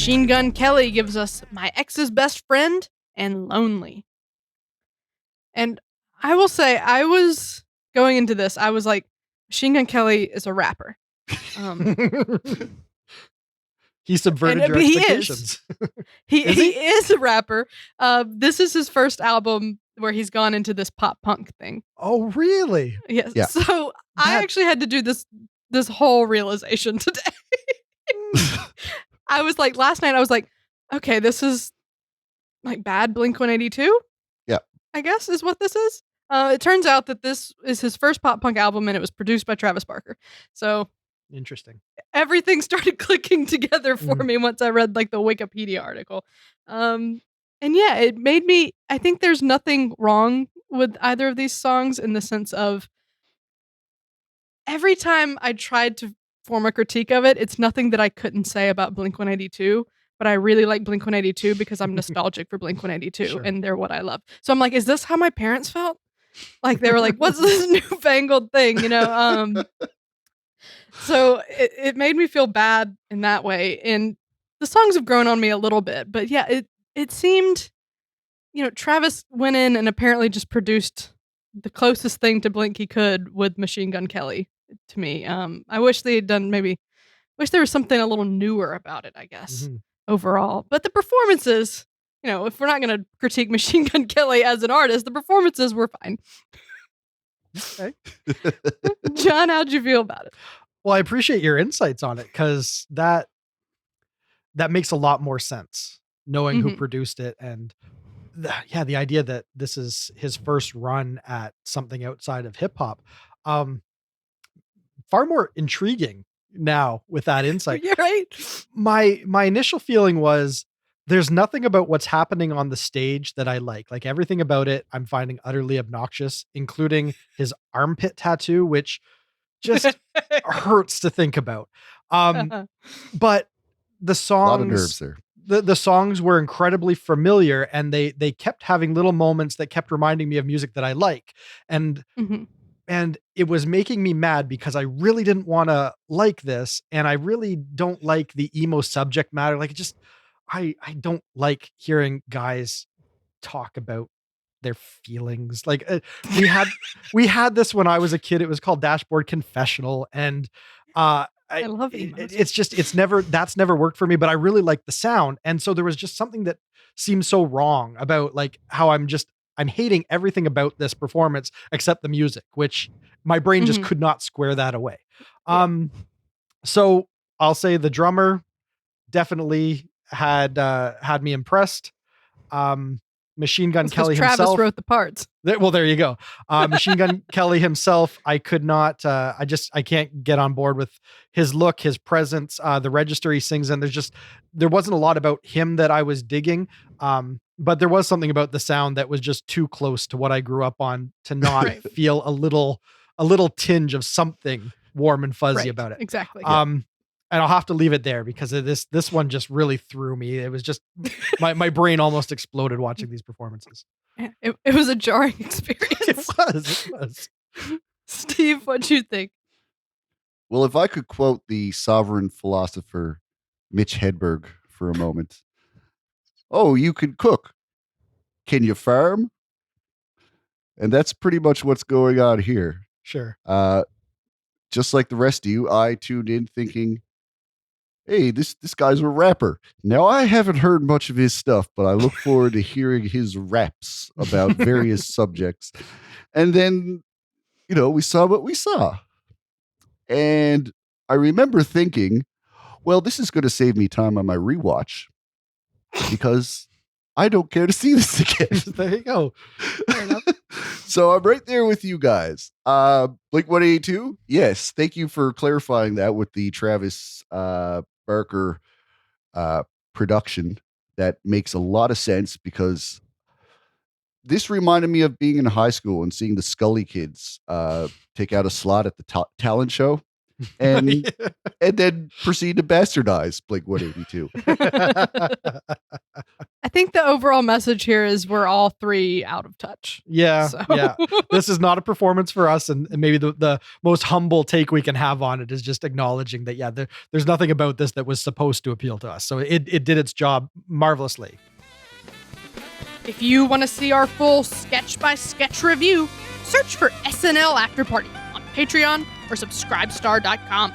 Machine Gun Kelly gives us My Ex's Best Friend and Lonely. And I will say, I was going into this, I was like, Machine Gun Kelly is a rapper. He subverted your expectations. He is a rapper. This is his first album where he's gone into this pop punk thing. Oh, really? Yes. Yeah. So I actually had to do this whole realization today. I was like, last night I was like, okay, this is like bad Blink-182. Yeah. I guess is what this is. It turns out that this is his first pop punk album and it was produced by Travis Barker. So interesting. Everything started clicking together for me once I read like the Wikipedia article. And yeah, it made me, I think there's nothing wrong with either of these songs in the sense of every time I tried to form a critique of it, it's nothing that I couldn't say about Blink-182, but I really like Blink-182 because I'm nostalgic for Blink-182 Sure. And they're what I love. So I'm like, is this how my parents felt? Like they were like, what's this newfangled thing, you know? So it made me feel bad in that way. And the songs have grown on me a little bit, but yeah, it seemed, you know, Travis went in and apparently just produced the closest thing to Blink he could with Machine Gun Kelly to me. I wish they had done wish there was something a little newer about it, I guess, overall. But the performances, you know, if we're not going to critique Machine Gun Kelly as an artist, the performances were fine. Okay. John, how'd you feel about it? Well, I appreciate your insights on it because that makes a lot more sense knowing who produced it and the idea that this is his first run at something outside of hip hop. Far more intriguing now with that insight. You're right. My initial feeling was there's nothing about what's happening on the stage that I like. Like everything about it, I'm finding utterly obnoxious, including his armpit tattoo, which just hurts to think about. But the songs, a lot of nerves there. The songs were incredibly familiar and they kept having little moments that kept reminding me of music that I like. And it was making me mad because I really didn't want to like this. And I really don't like the emo subject matter. Like it just, I don't like hearing guys talk about their feelings. Like we had this when I was a kid. It was called Dashboard Confessional. And I love emos. That's never worked for me, but I really like the sound. And so there was just something that seemed so wrong about like how I'm hating everything about this performance except the music, which my brain just could not square that away. So I'll say the drummer definitely had me impressed. Machine Gun Kelly himself. Travis wrote the parts. Well, there you go. Machine Gun Kelly himself, I could not, I can't get on board with his look, his presence, the register he sings in. There wasn't a lot about him that I was digging. But there was something about the sound that was just too close to what I grew up on to not feel a little tinge of something warm and fuzzy about it. Exactly. And I'll have to leave it there because of this one just really threw me. It was just my brain almost exploded watching these performances. It was a jarring experience. It was. Steve, what'd you think? Well, if I could quote the sovereign philosopher Mitch Hedberg for a moment. Oh, you can cook. Can you farm? And that's pretty much what's going on here. Sure. Just like the rest of you, I tuned in thinking, hey, this guy's a rapper. Now, I haven't heard much of his stuff, but I look forward to hearing his raps about various subjects. And then, we saw what we saw. And I remember thinking, well, this is going to save me time on my rewatch because I don't care to see this again. There you go. Fair enough. So I'm right there with you guys. Blink-182, yes. Thank you for clarifying that with the Travis Barker production. That makes a lot of sense because this reminded me of being in high school and seeing the Scully kids take out a slot at the talent show. and then proceed to bastardize Blink 182. I think the overall message here is we're all three out of touch. Yeah. So. Yeah. This is not a performance for us. And maybe the most humble take we can have on it is just acknowledging that, yeah, there's nothing about this that was supposed to appeal to us. So it did its job marvelously. If you want to see our full sketch-by-sketch review, search for SNL Afterparty on Patreon or subscribestar.com.